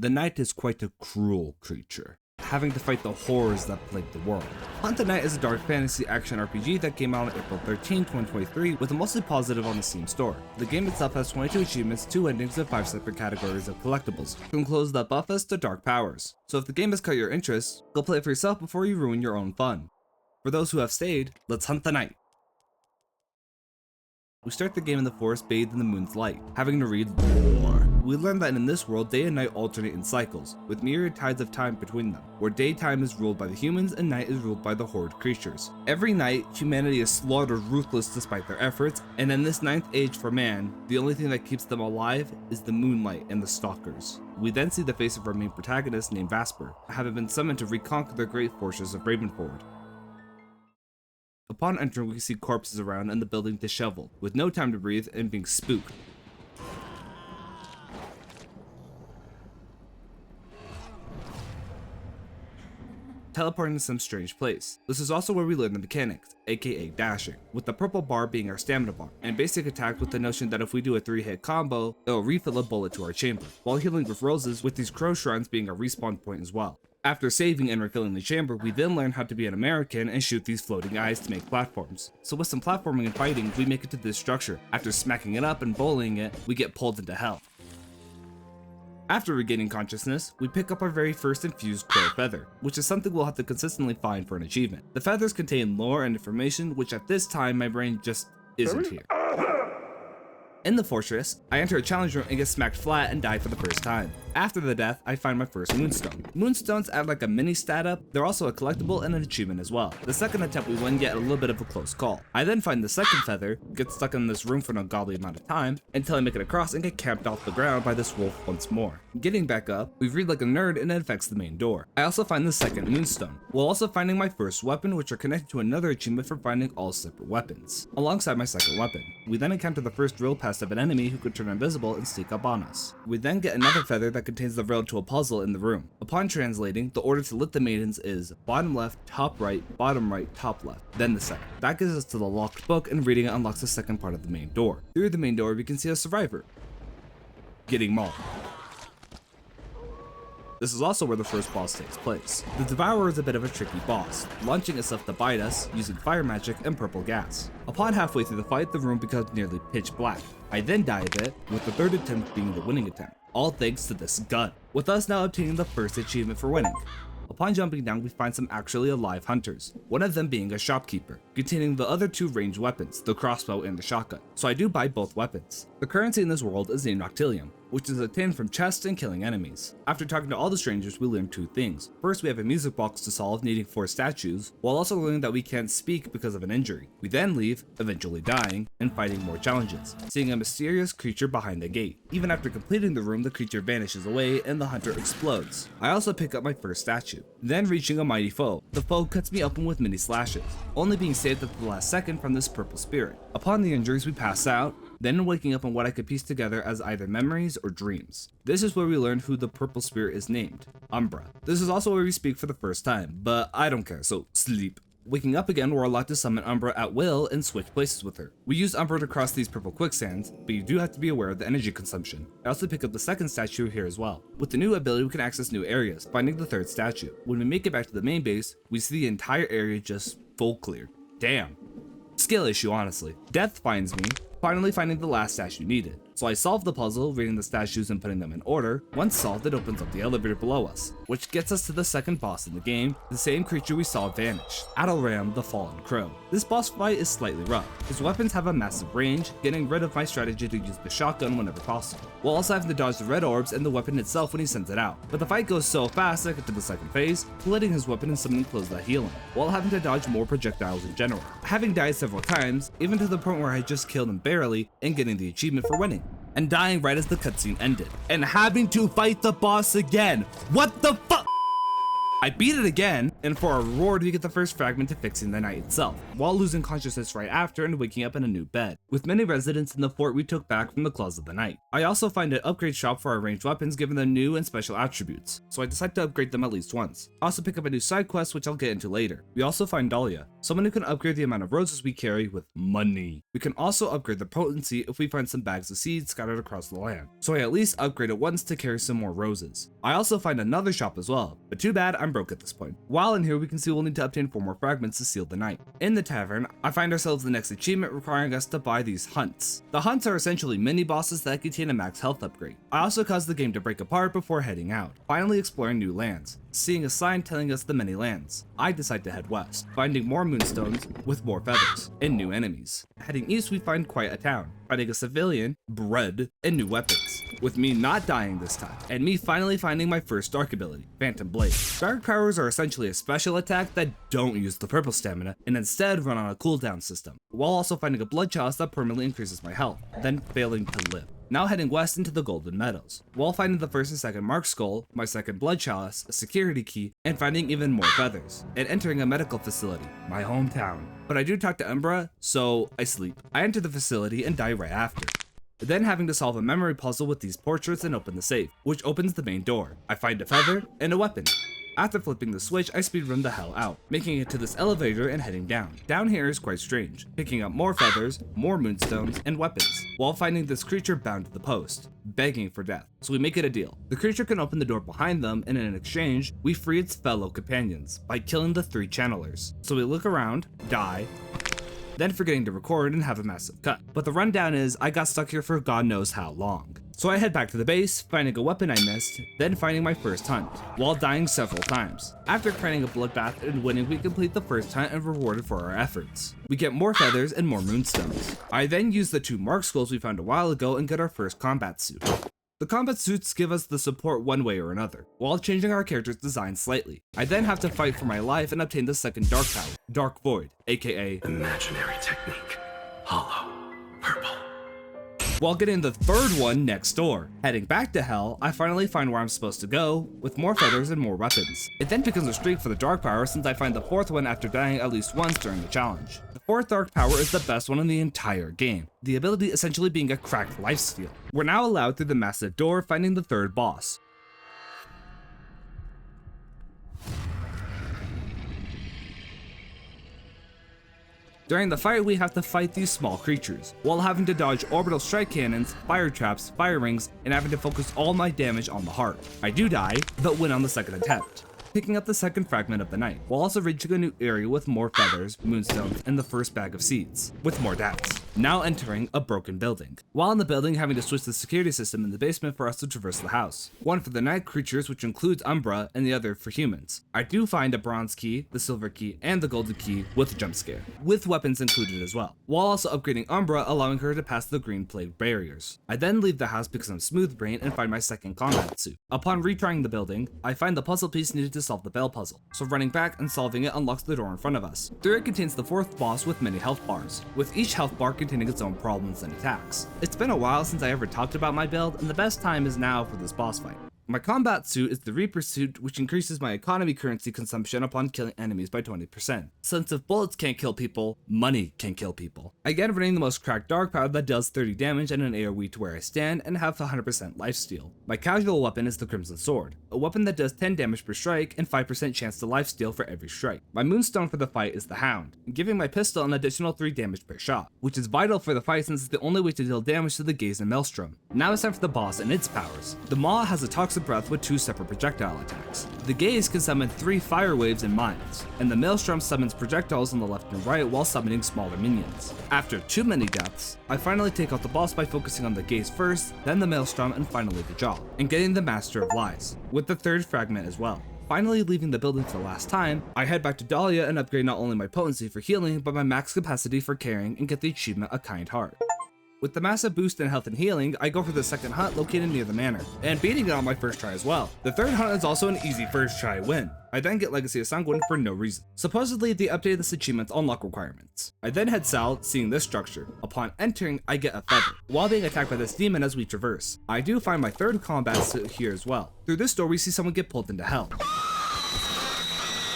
The knight is quite a cruel creature, having to fight the horrors that plague the world. Hunt the Knight is a dark fantasy action RPG that came out on April 13, 2023 with a mostly positive on the Steam store. The game itself has 22 achievements, 2 endings, and 5 separate categories of collectibles, from clothes that buff us to dark powers. So if the game has caught your interest, go play it for yourself before you ruin your own fun. For those who have stayed, let's hunt the Knight. We start the game in the forest bathed in the moon's light, having to read lore. We learn that in this world, day and night alternate in cycles, with myriad tides of time between them, where daytime is ruled by the humans and night is ruled by the horde creatures. Every night, humanity is slaughtered ruthless despite their efforts, and in this 9th age for man, the only thing that keeps them alive is the moonlight and the stalkers. We then see the face of our main protagonist named Vasper, having been summoned to reconquer the great fortress of Ravenford. Upon entering, we see corpses around and the building disheveled, with no time to breathe and being spooked. Teleporting to some strange place. This is also where we learn the mechanics, aka dashing, with the purple bar being our stamina bar, and basic attack with the notion that if we do a 3-hit combo, it'll refill a bullet to our chamber, while healing with roses, with these crow shrines being a respawn point as well. After saving and refilling the chamber, we then learn how to be an American and shoot these floating eyes to make platforms. So with some platforming and fighting, we make it to this structure. After smacking it up and bullying it, we get pulled into hell. After regaining consciousness, we pick up our very first infused crow feather, which is something we'll have to consistently find for an achievement. The feathers contain lore and information, which at this time my brain just isn't here. In the fortress, I enter a challenge room and get smacked flat and die for the first time. After the death, I find my first moonstone. Moonstones add like a mini stat up, they're also a collectible and an achievement as well. The second attempt we win get a little bit of a close call. I then find the second feather, get stuck in this room for an ungodly amount of time, until I make it across and get camped off the ground by this wolf once more. Getting back up, we read like a nerd and it affects the main door. I also find the second moonstone, while also finding my first weapon, which are connected to another achievement for finding all separate weapons, alongside my second weapon. We then encounter the first drill pass of an enemy who could turn invisible and sneak up on us. We then get another feather that contains the riddle to a puzzle in the room. Upon translating, the order to lit the maidens is bottom left, top right, bottom right, top left, then the second. That gives us to the locked book, and reading it unlocks the second part of the main door. Through the main door, we can see a survivor getting mauled. This is also where the first boss takes place. The Devourer is a bit of a tricky boss, launching itself to bite us using fire magic and purple gas. Upon halfway through the fight, the room becomes nearly pitch black. I then die a bit, with the third attempt being the winning attempt, all thanks to this gun, with us now obtaining the first achievement for winning. Upon jumping down, we find some actually alive hunters, one of them being a shopkeeper, containing the other 2 ranged weapons, the crossbow and the shotgun, so I do buy both weapons. The currency in this world is named Noctilium, which is obtained from chests and killing enemies. After talking to all the strangers, we learn 2 things. First, we have a music box to solve needing 4 statues, while also learning that we can't speak because of an injury. We then leave, eventually dying, and fighting more challenges, seeing a mysterious creature behind the gate. Even after completing the room, the creature vanishes away and the hunter explodes. I also pick up my first statue. Then reaching a mighty foe, the foe cuts me open with many slashes, only being saved at the last second from this purple spirit. Upon the injuries, we pass out, then waking up on what I could piece together as either memories or dreams. This is where we learn who the purple spirit is named, Umbra. This is also where we speak for the first time, but I don't care, so sleep. Waking up again, we're allowed to summon Umbra at will and switch places with her. We use Umbra to cross these purple quicksands, but you do have to be aware of the energy consumption. I also pick up the second statue here as well. With the new ability, we can access new areas, finding the third statue. When we make it back to the main base, we see the entire area just full cleared. Damn. Skill issue, honestly. Death finds me, finally finding the last statue needed. So I solve the puzzle, reading the statues and putting them in order. Once solved, it opens up the elevator below us, which gets us to the second boss in the game, the same creature we saw vanish, Adalram the Fallen Crow. This boss fight is slightly rough. His weapons have a massive range, getting rid of my strategy to use the shotgun whenever possible, while also having to dodge the red orbs and the weapon itself when he sends it out. But the fight goes so fast I get to the second phase, splitting his weapon and summoning clothes that heal him, while having to dodge more projectiles in general. Having died several times, even to the point where I just killed him barely, and getting the achievement for winning, and dying right as the cutscene ended, and having to fight the boss again. What the fuck? I beat it again, and for our reward we get the first fragment to fixing the night itself, while losing consciousness right after and waking up in a new bed, with many residents in the fort we took back from the claws of the night. I also find an upgrade shop for our ranged weapons given them new and special attributes, so I decide to upgrade them at least once. I also pick up a new side quest which I'll get into later. We also find Dahlia, someone who can upgrade the amount of roses we carry with money. We can also upgrade the potency if we find some bags of seeds scattered across the land, so I at least upgrade it once to carry some more roses. I also find another shop as well, but too bad I'm broke at this point. While in here we can see we'll need to obtain 4 more fragments to seal the night. In the tavern, I find ourselves the next achievement requiring us to buy these hunts. The hunts are essentially mini bosses that contain a max health upgrade. I also cause the game to break apart before heading out, finally exploring new lands. Seeing a sign telling us the many lands, I decide to head west, finding more moonstones with more feathers, and new enemies. Heading east we find quite a town, finding a civilian, bread, and new weapons, with me not dying this time, and me finally finding my first dark ability, Phantom Blade. Dark powers are essentially a special attack that don't use the purple stamina, and instead run on a cooldown system, while also finding a blood chalice that permanently increases my health, then failing to live. Now heading west into the Golden Meadows, while finding the first and second Mark Skull, my second Blood Chalice, a security key, and finding even more feathers, and entering a medical facility, my hometown. But I do talk to Umbra, so I sleep. I enter the facility and die right after. Then having to solve a memory puzzle with these portraits and open the safe, which opens the main door. I find a feather and a weapon. After flipping the switch, I speedrun the hell out, making it to this elevator and heading down. Down here is quite strange, picking up more feathers, more moonstones, and weapons, while finding this creature bound to the post, begging for death. So we make it a deal. The creature can open the door behind them, and in exchange, we free its fellow companions by killing the 3 channelers. So we look around, die, then forgetting to record and have a massive cut. But the rundown is, I got stuck here for God knows how long. So I head back to the base, finding a weapon I missed, then finding my first hunt, while dying several times. After creating a bloodbath and winning, we complete the first hunt and rewarded for our efforts. We get more feathers and more moonstones. I then use the 2 Mark Skulls we found a while ago and get our first combat suit. The combat suits give us the support one way or another, while changing our character's design slightly. I then have to fight for my life and obtain the second dark power, Dark Void, aka Imaginary Technique, Hollow, Purple. While getting the third one next door. Heading back to hell, I finally find where I'm supposed to go, with more feathers and more weapons. It then becomes a streak for the dark power since I find the 4th one after dying at least once during the challenge. The 4th dark power is the best one in the entire game, the ability essentially being a cracked lifesteal. We're now allowed through the massive door, finding the 3rd boss. During the fight, we have to fight these small creatures, while having to dodge orbital strike cannons, fire traps, fire rings, and having to focus all my damage on the heart. I do die, but win on the 2nd attempt, picking up the 2nd fragment of the night, while also reaching a new area with more feathers, moonstones, and the first bag of seeds, with more deaths. Now entering a broken building. While in the building, having to switch the security system in the basement for us to traverse the house. One for the night creatures, which includes Umbra, and the other for humans. I do find a bronze key, the silver key, and the golden key with a jump scare, with weapons included as well, while also upgrading Umbra, allowing her to pass the green plague barriers. I then leave the house because I'm smooth brain and find my second combat suit. Upon retrying the building, I find the puzzle piece needed to solve the bell puzzle, so running back and solving it unlocks the door in front of us. Through it contains the 4th boss with many health bars, with each health bar containing its own problems and attacks. It's been a while since I ever talked about my build, and the best time is now for this boss fight. My combat suit is the Reaper suit, which increases my economy currency consumption upon killing enemies by 20%. Since if bullets can't kill people, money can kill people. Again, running the most cracked dark power that does 30 damage and an AoE to where I stand, and have 100% lifesteal. My casual weapon is the Crimson Sword, a weapon that does 10 damage per strike and 5% chance to lifesteal for every strike. My moonstone for the fight is the Hound, giving my pistol an additional 3 damage per shot, which is vital for the fight since it's the only way to deal damage to the Gaze and Maelstrom. Now it's time for the boss and its powers. The Maw has a toxic breath with 2 separate projectile attacks. The Gaze can summon 3 fire waves and mines, and the Maelstrom summons projectiles on the left and right while summoning smaller minions. After too many deaths, I finally take out the boss by focusing on the Gaze first, then the Maelstrom, and finally the Jaw, and getting the Master of Lies, with the 3rd fragment as well. Finally leaving the building for the last time, I head back to Dahlia and upgrade not only my potency for healing, but my max capacity for carrying and get the achievement A Kind Heart. With the massive boost in health and healing, I go for the 2nd hunt located near the manor, and beating it on my first try as well. The 3rd hunt is also an easy first try win. I then get Legacy of Sanguine for no reason. Supposedly, they updated this achievement's unlock requirements. I then head south, seeing this structure. Upon entering, I get a feather, while being attacked by this demon as we traverse. I do find my 3rd combat suit here as well. Through this door, we see someone get pulled into hell.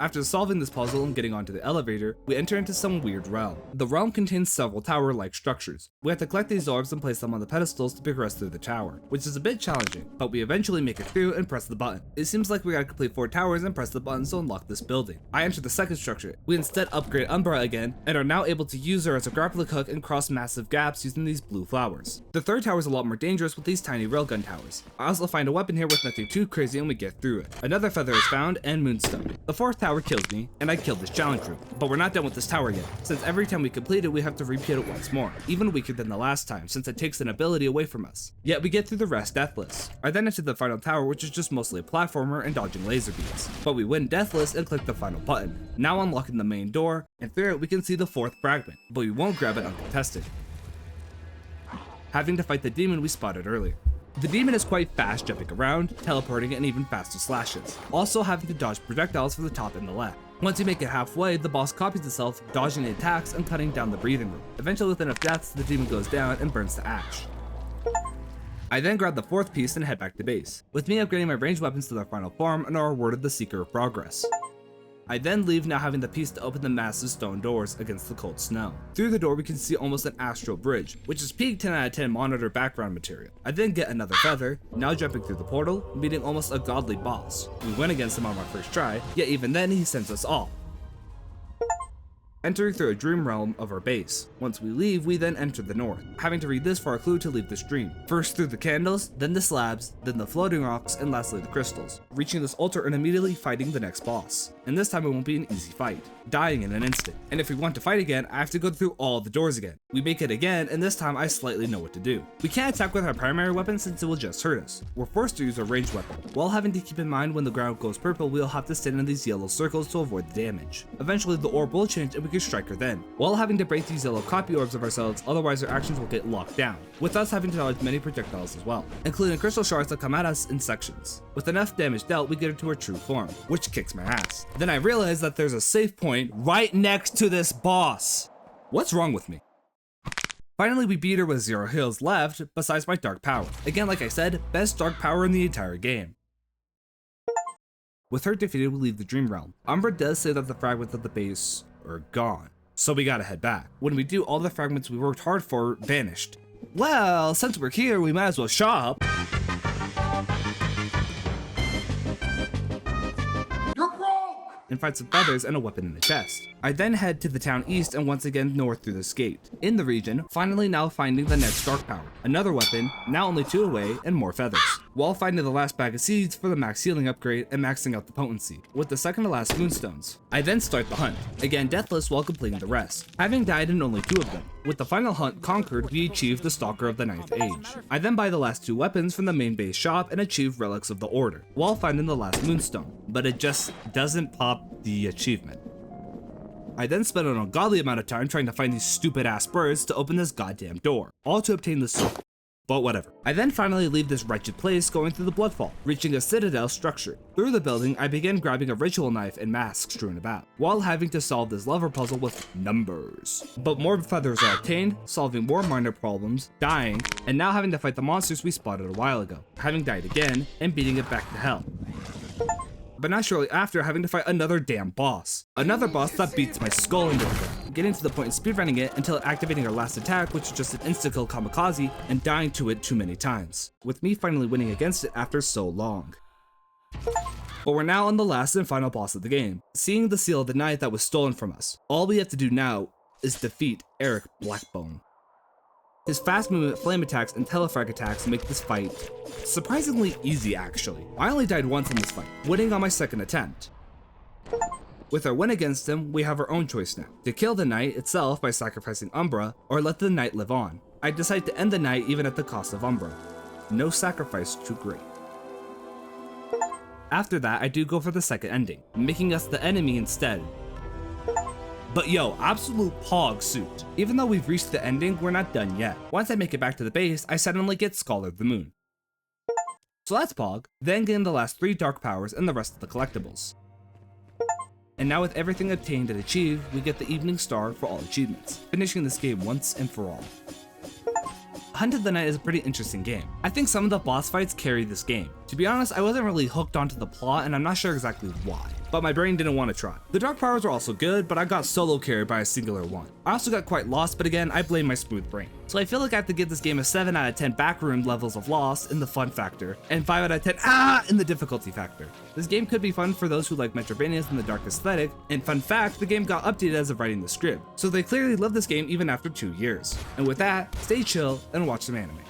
After solving this puzzle and getting onto the elevator, we enter into some weird realm. The realm contains several tower-like structures. We have to collect these orbs and place them on the pedestals to progress through the tower, which is a bit challenging, but we eventually make it through and press the button. It seems like we gotta complete 4 towers and press the buttons to unlock this building. I enter the second structure. We instead upgrade Umbra again, and are now able to use her as a grappling hook and cross massive gaps using these blue flowers. The third tower is a lot more dangerous with these tiny railgun towers. I also find a weapon here with nothing too crazy and we get through it. Another feather is found and moonstone. The fourth tower kills me, and I kill this challenge room. But we're not done with this tower yet, since every time we complete it we have to repeat it once more, even weaker than the last time since it takes an ability away from us. Yet we get through the rest deathless. I then enter the final tower, which is just mostly a platformer and dodging laser beams. But we win deathless and click the final button, now unlocking the main door, and through it we can see the fourth fragment, but we won't grab it uncontested, having to fight the demon we spotted earlier. The demon is quite fast, jumping around, teleporting, and even faster slashes, also having to dodge projectiles from the top and the left. Once you make it halfway, the boss copies itself, dodging the attacks and cutting down the breathing room. Eventually, with enough deaths, the demon goes down and burns to ash. I then grab the fourth piece and head back to base, with me upgrading my ranged weapons to their final form and are awarded the Seeker of Progress. I then leave, now having the piece to open the massive stone doors against the cold snow. Through the door we can see almost an astral bridge, which is peak 10 out of 10 monitor background material. I then get another feather, now jumping through the portal, meeting almost a godly boss. We win against him on my first try, yet even then he sends us off, entering through a dream realm of our base. Once we leave, we then enter the north, having to read this for our clue to leave this dream. First through the candles, then the slabs, then the floating rocks, and lastly the crystals, reaching this altar and immediately fighting the next boss. And this time it won't be an easy fight, dying in an instant. And if we want to fight again, I have to go through all the doors again. We make it again, and this time I slightly know what to do. We can't attack with our primary weapon since it will just hurt us. We're forced to use our ranged weapon, while having to keep in mind when the ground goes purple, we'll have to stand in these yellow circles to avoid the damage. Eventually the orb will change and we can strike her then, while having to break these yellow copy orbs of ourselves, otherwise our actions will get locked down, with us having to dodge many projectiles as well, including crystal shards that come at us in sections. With enough damage dealt, we get her to her true form, which kicks my ass. Then I realize that there's a save point right next to this boss. What's wrong with me? Finally, we beat her with 0 heals left, besides my dark power. Again, like I said, best dark power in the entire game. With her defeated, we leave the dream realm. Umbra does say that the fragments of the base are gone, so we gotta head back. When we do, all the fragments we worked hard for vanished. Well, since we're here, we might as well shop. And find some feathers and a weapon in the chest. I then head to the town east and once again north through this gate. In the region, finally now finding the next dark power, another weapon, now only 2 away, and more feathers, while finding the last bag of seeds for the max healing upgrade and maxing out the potency, with the second to last moonstones. I then start the hunt, again deathless while completing the rest, having died in only 2 of them. With the final hunt conquered, we achieve the Stalker of the 9th Age. I then buy the last 2 weapons from the main base shop and achieve Relics of the Order, while finding the last moonstone, but it just doesn't pop the achievement. I then spend an ungodly amount of time trying to find these stupid ass birds to open this goddamn door, all to obtain the sword. But whatever. I then finally leave this wretched place going through the Bloodfall, reaching a citadel structure. Through the building, I begin grabbing a ritual knife and masks strewn about, while having to solve this lever puzzle with numbers. But more feathers are obtained, solving more minor problems, dying, and now having to fight the monsters we spotted a while ago, having died again, and beating it back to hell. But not shortly after, having to fight another damn boss. Another boss that beats my skull into the ground, getting to the point of speedrunning it until activating our last attack, which is just an insta-kill kamikaze, and dying to it too many times, with me finally winning against it after so long. But we're now on the last and final boss of the game, seeing the seal of the night that was stolen from us. All we have to do now is defeat Eric Blackbone. His fast movement, flame attacks, and telefrag attacks make this fight surprisingly easy actually. I only died once in this fight, winning on my second attempt. With our win against him, we have our own choice now, to kill the knight itself by sacrificing Umbra, or let the knight live on. I decide to end the knight even at the cost of Umbra. No sacrifice too great. After that, I do go for the second ending, making us the enemy instead. But yo, absolute pog suit. Even though we've reached the ending, we're not done yet. Once I make it back to the base, I suddenly get Scholar of the Moon. So that's pog, then getting the last 3 dark powers and the rest of the collectibles. And now with everything obtained and achieved, we get the Evening Star for all achievements, finishing this game once and for all. Hunt of the Night is a pretty interesting game. I think some of the boss fights carry this game. To be honest, I wasn't really hooked onto the plot, and I'm not sure exactly why, but my brain didn't want to try. The dark powers were also good, but I got solo carried by a singular one. I also got quite lost, but again, I blame my smooth brain. So I feel like I have to give this game a 7 out of 10 backroom levels of lost in the fun factor, and 5 out of 10 in the difficulty factor. This game could be fun for those who like Metroidvanias and the dark aesthetic, and fun fact, the game got updated as of writing the script, so they clearly love this game even after 2 years. And with that, stay chill and watch some anime.